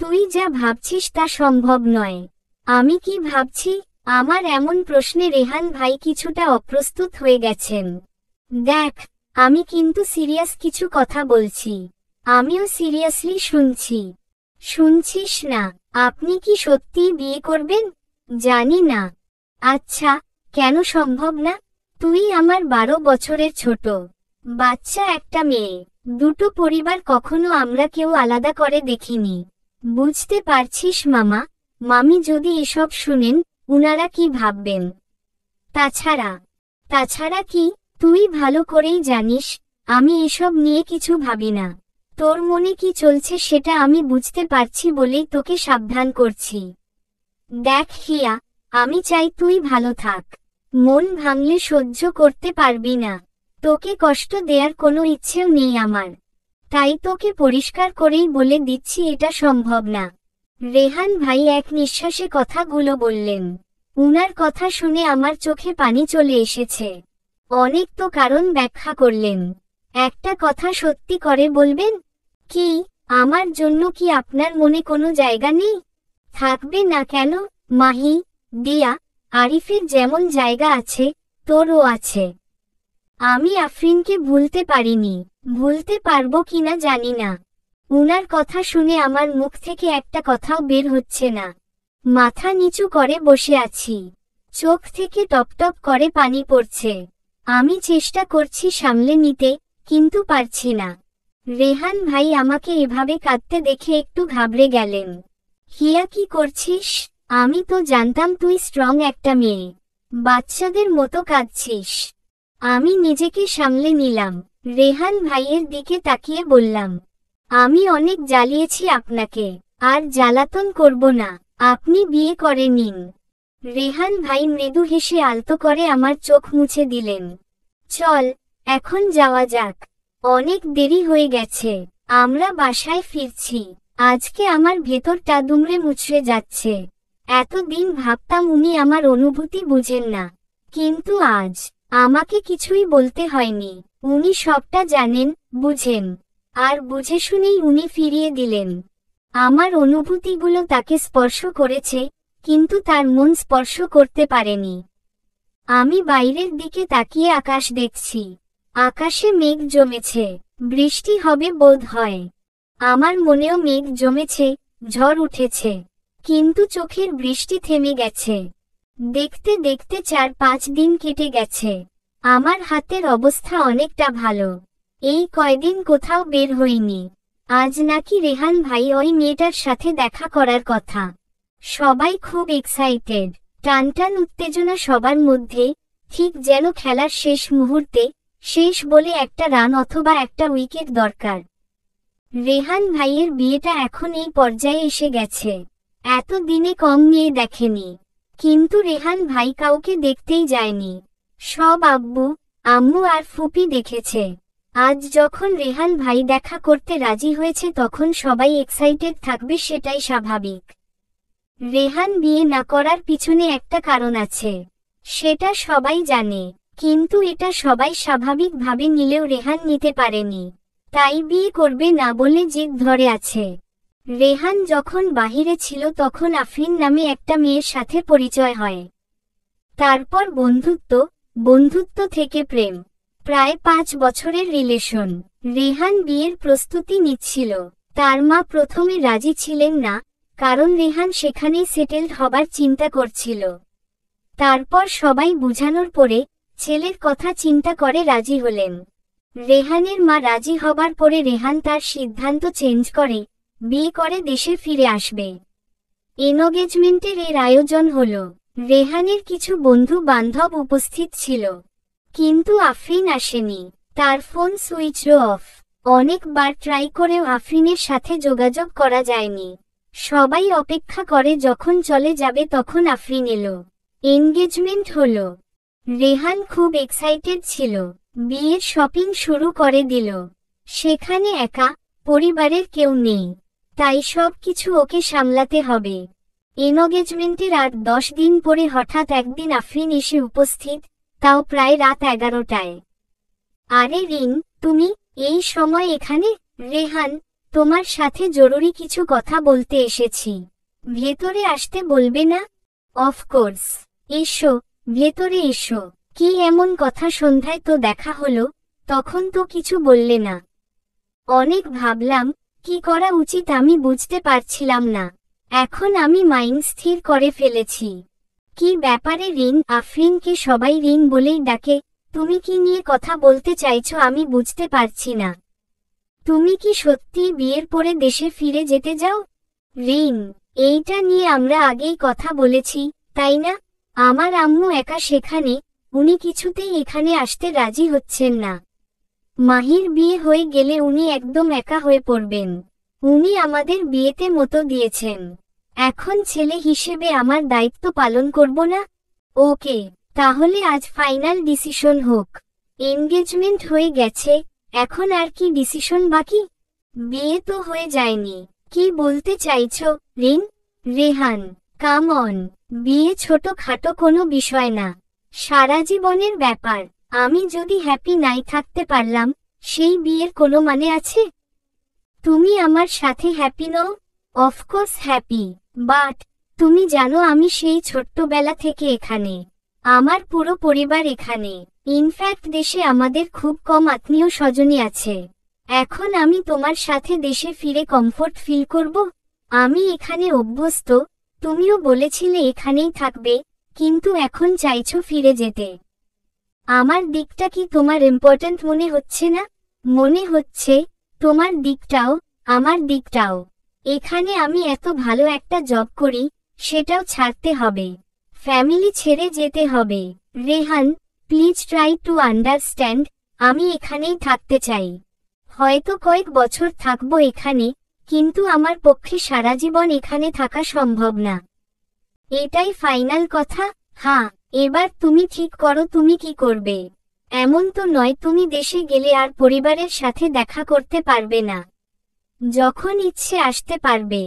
তুই যা ভাবছিস তা সম্ভব নয়। আমি কি ভাবছি? আমার এমন প্রশ্নে রেহান ভাই কিছুটা অপ্রস্তুত হয়ে গেছেন। দেখ, আমি কিন্তু সিরিয়াস কিছু কথা বলছি। আমিও সিরিয়াসলি শুনছি। শুনছিস না? আপনি কি সত্যিই বিয়ে করবেন? জানি না। আচ্ছা, কেন সম্ভব না? তুই আমার 12 বছরের ছোট বাচ্চা, একটা মেয়ে, দুটো পরিবার, কখনো আমরা কেউ আলাদা করে দেখিনি। বুঝতে পারছিস মামা, মামি যদি এসব শুনেন, উনারা কি ভাববেন? তাছাড়া কি, তুই ভালো করেই জানিস আমি এসব নিয়ে কিছু ভাবি না। তোর মনে কি চলছে সেটা আমি বুঝতে পারছি বলেই তোকে সাবধান করছি। দেখ হিয়া, আমি চাই তুই ভালো থাক। মন ভাঙলে সহ্য করতে পারবি না। তোকে কষ্ট দেওয়ার কোনো ইচ্ছেও নেই আমার। তাই তোকে পরিষ্কার করেই বলে দিচ্ছি, এটা সম্ভব না। রেহান ভাই এক নিঃশ্বাসে কথাগুলো বললেন। উনার কথা শুনে আমার চোখে পানি চলে এসেছে। অনেক তো কারণ ব্যাখ্যা করলেন। একটা কথা সত্যি করে বলবেন? কি, আমার জন্য কি আপনার মনে কোনো জায়গা নেই? থাকবে না কেন? মাহি, দিয়া, আরিফের যেমন জায়গা আছে, তোরও আছে। আমি আফরিনকে ভুলতে পারিনি। ভুলতে পারবো কিনা জানি না। উনার কথা শুনে আমার মুখ থেকে একটা কথাও বের হচ্ছে না। মাথা নিচু করে বসে আছি। চোখ থেকে টপটপ করে পানি পড়ছে। আমি চেষ্টা করছি সামলে নিতে, কিন্তু পারছি না। রেহান ভাই আমাকে এভাবে কাঁদতে দেখে একটু ঘাবড়ে গেলেন। হিয়া, কি করছিস? আমি তো জানতাম তুই স্ট্রং একটা মেয়ে। বাচ্চাদের মতো কাঁদছিস। আমি নিজেকে সামলে নিলাম। রেহান ভাইয়ের দিকে তাকিয়ে বললাম, আমি অনেক জ্বালিয়েছি আপনাকে, আর জ্বালাতন করব না। আপনি বিয়ে করে নিন। রেহান ভাই মৃদু হেসে আলতো করে আমার চোখ মুছে দিলেন। চল, এখন যাওয়া যাক। অনেক দেরি হয়ে গেছে। আমরা বাসায় ফিরছি। আজকে আমার ভেতরটা দুমড়ে মুচড়ে যাচ্ছে। এতদিন ভাবতাম উনি আমার অনুভূতি বুঝেন না, কিন্তু আজ আমাকে কিছুই বলতে হয়নি। উনি সবটা জানেন, বুঝেন। আর বুঝে শুনেই উনি ফিরিয়ে দিলেন। আমার অনুভূতিগুলো তাকে স্পর্শ করেছে, কিন্তু তার মন স্পর্শ করতে পারেনি। আমি বাইরের দিকে তাকিয়ে আকাশ দেখছি। আকাশে মেঘ জমেছে। বৃষ্টি হবে বোধ হয়। আমার মনেও মেঘ জমেছে, ঝড় উঠেছে। কিন্তু চোখের বৃষ্টি থেমে গেছে। দেখতে দেখতে 4-5 দিন কেটে গেছে। আমার হাতের অবস্থা অনেকটা ভালো। এই কয়দিন কোথাও বের হইনি। আজ নাকি রেহান ভাই ওই মেয়েটার সাথে দেখা করার কথা। সবাই খুব এক্সাইটেড। টানটান উত্তেজনা সবার মধ্যে, ঠিক যেন খেলার শেষ মুহূর্তে, শেষ বলে একটা রান অথবা একটা উইকেট দরকার। রেহান ভাইয়ের বিয়েটা এখন এই পর্যায়ে এসে গেছে। এত দিনে কম মেয়ে দেখেনি। কিন্তু রেহান ভাই কাউকে দেখতেই যায়নি। সব আব্বু, আম্মু আর ফুপি দেখেছে। আজ যখন রেহান ভাই দেখা করতে রাজি হয়েছে তখন সবাই এক্সাইটেড থাকবে, সেটাই স্বাভাবিক। রেহান বিয়ে না করার পিছনে একটা কারণ আছে, সেটা সবাই জানে। কিন্তু এটা সবাই স্বাভাবিকভাবে নিলেও রেহান নিতে পারেনি। তাই বিয়ে করবে না বলে জিদ ধরে আছে। রেহান যখন বাহিরে ছিল তখন আফরিন নামে একটা মেয়ের সাথে পরিচয় হয়। তারপর বন্ধুত্ব থেকে প্রেম। প্রায় 5 বছরের রিলেশন। রেহান বিয়ের প্রস্তুতি নিচ্ছিল। তার মা প্রথমে রাজি ছিলেন না, কারণ রেহান সেখানেই সেটেলড হবার চিন্তা করছিল। তারপর সবাই বুঝানোর পরে ছেলের কথা চিন্তা করে রাজি হলেন। রেহানের মা রাজি হবার পরে রেহান তার সিদ্ধান্ত চেঞ্জ করে, বিয়ে করে দেশে ফিরে আসবে। এনগেজমেন্টের এর আয়োজন হলো। রেহানের কিছু বন্ধু বান্ধব উপস্থিত ছিল, কিন্তু আফরিন আসেনি। তার ফোন সুইচ অফ। অনেকবার ট্রাই করেও আফরিনের সাথে যোগাযোগ করা যায়নি। সবাই অপেক্ষা করে যখন চলে যাবে তখন আফরিন এলো। এনগেজমেন্ট হলো। রেহান খুব এক্সাইটেড ছিল। বিয়ের শপিং শুরু করে দিল। সেখানে একা, পরিবারের কেউ নেই। তাই সব কিছু ওকে সামলাতে হবে। এনগেজমেন্টের আর 10 দিন পরে হঠাৎ একদিন আফরিন এসে উপস্থিত, তাও প্রায় রাত 11টায়। আরে রিন, তুমি এই সময় এখানে? রেহান, তোমার সাথে জরুরি কিছু কথা বলতে এসেছি। ভেতরে আসতে বলবে না? অফকোর্স। এসো, ভেতরে এসো। কি এমন কথা? সন্ধ্যায় তো দেখা হলো, তখন তো কিছু বললে না। অনেক ভাবলাম, কি করা উচিত আমি বুঝতে পারছিলাম না। এখন আমি মাইন্ড স্থির করে ফেলেছি। কি ব্যাপারে রিন? আফরিনকে সবাই রিন বলেই ডাকে। তুমি কি নিয়ে কথা বলতে চাইছো আমি বুঝতে পারছি না। তুমি কি সত্যিই বিয়ের পরে দেশে ফিরে যেতে যাও? রিন, এইটা নিয়ে আমরা আগেই কথা বলেছি, তাই না? আমার আম্মু একা সেখানে, উনি কিছুতেই এখানে আসতে রাজি হচ্ছেন না। মাহির বিয়ে হয়ে গেলে উনি একদম একা হয়ে পড়বেন। উনি আমাদের বিয়েতে মতো দিয়েছেন। এখন ছেলে হিসেবে আমার দায়িত্ব পালন করব না? ওকে, তাহলে আজ ফাইনাল ডিসিশন হোক। এনগেজমেন্ট হয়ে গেছে, এখন আর কি ডিসিশন বাকি? বিয়ে তো হয়ে যায়নি। কি বলতে চাইছো, রিন? Rehan, come on. বিয়ে ছোটখাটো কোনো বিষয় না, সারা জীবনের ব্যাপার। আমি যদি হ্যাপি নাই থাকতে পারলাম, সেই বিয়ের কোনো মানে আছে? তুমি আমার সাথে হ্যাপি নও? অফকোর্স হ্যাপি, বাট তুমি জানো আমি সেই ছোট্টবেলা থেকে এখানে। আমার পুরো পরিবার এখানে। ইনফ্যাক্ট দেশে আমাদের খুব কম আত্মীয় স্বজনই আছে। এখন আমি তোমার সাথে দেশে ফিরে কমফোর্ট ফিল করব? আমি এখানে অভ্যস্ত। তুমিও বলেছিলে এখানেই থাকবে, কিন্তু এখন চাইছো ফিরে যেতে। আমার দিকটা কি তোমার ইম্পর্ট্যান্ট মনে হচ্ছে না? মনে হচ্ছে, তোমার দিকটাও, আমার দিকটাও। এখানে আমি এত ভালো একটা জব করি, সেটাও ছাড়তে হবে। ফ্যামিলি ছেড়ে যেতে হবে। Rehan, please try to understand, আমি এখানেই থাকতে চাই। হয়তো কয়েক বছর থাকবো এখানে, কিন্তু আমার পক্ষে সারা জীবন এখানে থাকা সম্ভব না। এটাই ফাইনাল কথা? হ্যাঁ। এবার তুমি ঠিক করো তুমি কি করবে। এমন তো নয় তুমি দেশে গেলে আর পরিবারের সাথে দেখা করতে পারবে না। যখন ইচ্ছে আসতে পারবে।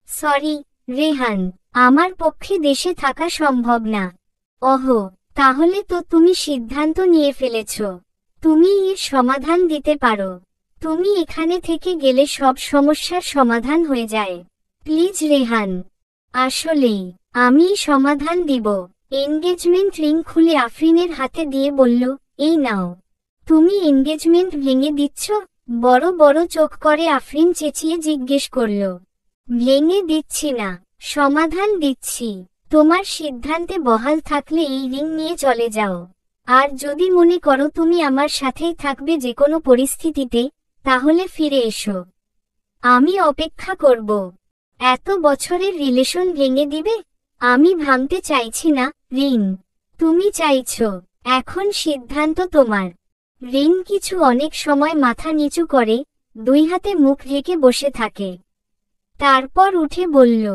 সরি, রেহান, আমার পক্ষে দেশে থাকা সম্ভব না। ওহো, তাহলে তো তুমি সিদ্ধান্ত নিয়ে ফেলেছ। তুমি এর সমাধান দিতে পারো। তুমি এখানে থেকে গেলে সব সমস্যার সমাধান হয়ে যায়। প্লিজ রেহান। আসলেই, আমি সমাধান দিব। এনগেজমেন্ট রিং খুলে আফরিনের হাতে দিয়ে বলল, এই নাও। তুমি এনগেজমেন্ট ভেঙে দিচ্ছ? বড় বড় চোখ করে আফরিন চেঁচিয়ে জিজ্ঞেস করল। ভেঙে দিচ্ছি না, সমাধান দিচ্ছি। তোমার সিদ্ধান্তে বহাল থাকলে এই রিং নিয়ে চলে যাও। আর যদি মনে করো তুমি আমার সাথেই থাকবে যে কোনো পরিস্থিতিতে, তাহলে ফিরে এসো। আমি অপেক্ষা করব। এত বছরের রিলেশন ভেঙে দিবে? আমি ভাঙতে চাইছি না, রিন। তুমি চাইছো। এখন সিদ্ধান্ত তোমার। রিন কিছু অনেক সময় মাথা নিচু করে, দুই হাতে মুখ ঢেকে বসে থাকে। তারপর উঠে বলল,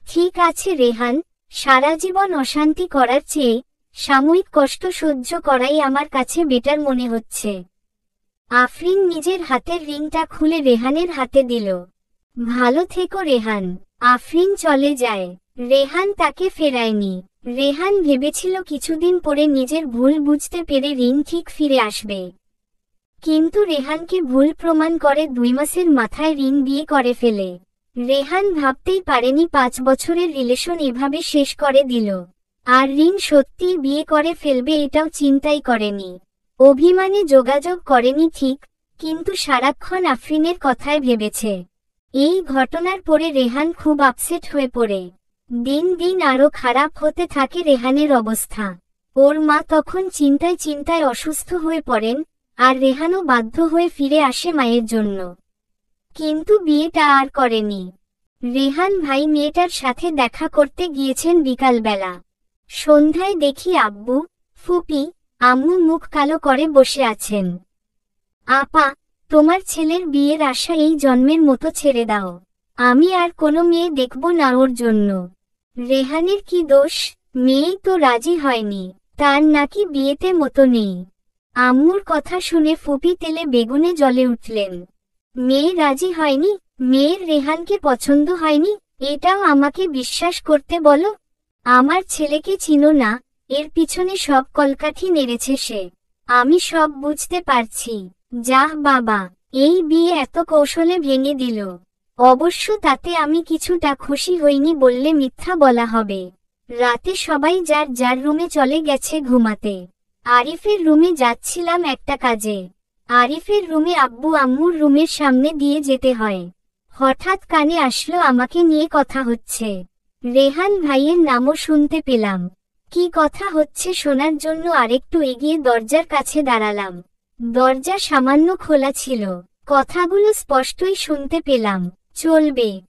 ঠিক আছে রেহান, সারা জীবন অশান্তি করার চেয়ে সাময়িক কষ্ট সহ্য করাই আমার কাছে বেটার মনে হচ্ছে। আফরিন নিজের হাতের রিংটা খুলে রেহানের হাতে দিল। ভালো থেকো রেহান। আফরিন চলে যায়। রেহান তাকে ফেরায়নি। রেহান ভেবেছিল কিছুদিন পরে নিজের ভুল বুঝতে পেরে রিং ঠিক ফিরে আসবে। কিন্তু রেহানকে ভুল প্রমাণ করে 2 মাসের মাথায় রিং বিয়ে করে ফেলে। রেহান ভাবতেই পারেনি 5 বছরের রিলেশন এভাবে শেষ করে দিল। আর রিং সত্যিই বিয়ে করে ফেলবে এটাও চিন্তাই করেনি। অভিমানে যোগাযোগ করেনি ঠিক, কিন্তু সারাক্ষণ আফরিনের কথায় ভেবেছে। এই ঘটনার পরে রেহান খুব আপসেট হয়ে পড়ে। দিন দিন আরো খারাপ হতে থাকে রেহানের অবস্থা। ওর মা তখন চিন্তায় চিন্তায় অসুস্থ হয়ে পড়েন, আর রেহানও বাধ্য হয়ে ফিরে আসে মায়ের জন্য। কিন্তু বিয়েটা আর করেনি। রেহান ভাই মেয়েটার সাথে দেখা করতে গিয়েছেন বিকালবেলা। সন্ধ্যায় দেখি আব্বু, ফুপি, আম্মু মুখ কালো করে বসে আছেন। আপা, তোমার ছেলের বিয়ের আশা এই জন্মের মতো ছেড়ে দাও। আমি আর কোনো মেয়ে দেখব না ওর জন্য। রেহানের কি দোষ? মেয়েই তো রাজি হয়নি। তার নাকি বিয়েতে মতো নেই। আম্মুর কথা শুনে ফুপি তেলে বেগুনে জ্বলে উঠলেন। মেয়ে রাজি হয়নি? মেয়ের রেহানকে পছন্দ হয়নি, এটাও আমাকে বিশ্বাস করতে বলো? আমার ছেলেকে চিনো না, এর পিছনে সব কলকাঠি নেড়েছে সে। আমি সব বুঝতে পারছি। যাহ বাবা, এই বিয়ে এত কৌশলে ভেঙে দিল। অবশ্য তাতে আমি কিছুটা খুশি হইনি বললে মিথ্যা বলা হবে। রাতে সবাই যার যার রুমে চলে গেছে ঘুমাতে। আরিফের রুমে যাচ্ছিলাম একটা কাজে। আরিফের রুমে আব্বু আম্মুর রুমের সামনে দিয়ে যেতে হয়। হঠাৎ কানে আসলো আমাকে নিয়ে কথা হচ্ছে। রেহান ভাইয়ের নামও শুনতে পেলাম। কি কথা হচ্ছে শোনার জন্য আরেকটু এগিয়ে দরজার কাছে দাঁড়ালাম। দরজা সামান্য খোলা ছিল। কথাগুলো স্পষ্টই শুনতে পেলাম। চলবে।